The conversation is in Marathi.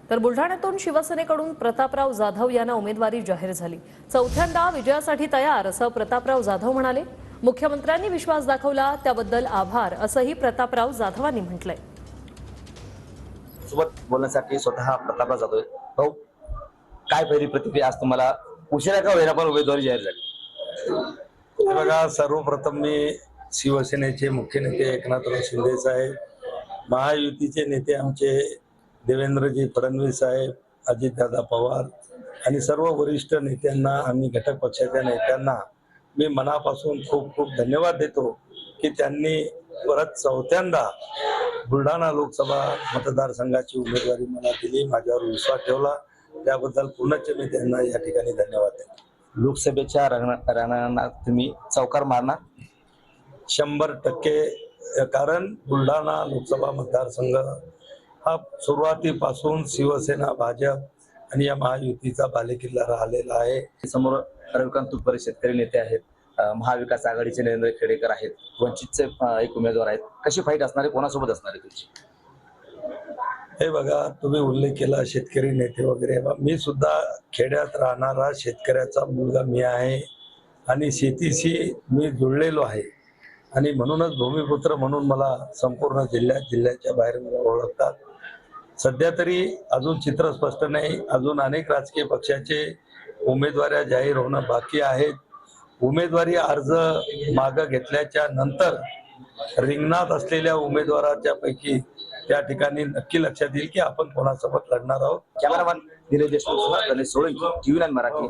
तर बुलढाण्यातून शिवसेनेकडून प्रतापराव जाधव यांना उमेदवारी जाहीर झाली। चौथ्यांदा विजयासाठी तयार असं प्रतापराव जाधव म्हणाले। मुख्यमंत्र्यांनी विश्वास दाखवला त्याबद्दल आभार असंही प्रतापराव जाधवांनी म्हटलंय। सोबत बोलण्यासाठी स्वतः प्रतापराव जाधव भाऊ, काय पहिली प्रतिक्रिया आज तुम्हाला उशिरा का होईना पण उमेदवारी जाहीर झाली? बघा, सर्वप्रथम मी शिवसेनेचे मुख्य नेते एकनाथराव शिंदे साहेब, महायुतीचे नेते आमचे देवेंद्रजी फडणवीस साहेब, अजितदादा पवार आणि सर्व वरिष्ठ नेत्यांना आणि घटक पक्षाच्या नेत्यांना मी मनापासून खूप खूप धन्यवाद देतो की त्यांनी परत चौथ्यांदा बुलढाणा लोकसभा मतदारसंघाची उमेदवारी मला दिली, माझ्यावर विश्वास ठेवला, त्याबद्दल पुनश्च मी त्यांना या ठिकाणी धन्यवाद देतो। लोकसभेच्या रणांगणात तुम्ही चौकार मारणार? 100%, कारण बुलढाणा लोकसभा मतदारसंघ हा सुरुवातीपासून शिवसेना, भाजप आणि या महायुतीचा बालेकिल्ला राहिलेला आहे। समोर रविकांत तुपरे शेतकरी नेते आहेत, महाविकास आघाडीचे नरेंद्र खेडेकर आहेत, वंचितचे एक उमेदवार आहेत। कशी फाईट असणार आहे, कोणासोबत असणार आहे तुमची? हे बघा, तुम्ही उल्लेख केला शेतकरी नेते वगैरे, मी सुद्धा खेड्यात राहणारा शेतकऱ्याचा मुलगा मी आहे आणि शेतीशी मी जुळलेलो आहे आणि म्हणूनच भूमिपुत्र म्हणून मला संपूर्ण जिल्ह्याच्या बाहेर मला ओळखतात। सध्या तरी अजून चित्र स्पष्ट नाही, अजून अनेक राजकीय पक्षाचे उमेदवारी जाहीर होणं बाकी आहेत। उमेदवारी अर्ज मागे घेतल्याच्या नंतर रिंगणात असलेल्या उमेदवाराच्या पैकी त्या ठिकाणी नक्की लक्षात येईल की आपण कोणासोबत लढणार आहोत। Cameraman Nilesh Deshmukh, Ganesh Solanki, TV9 Marathi.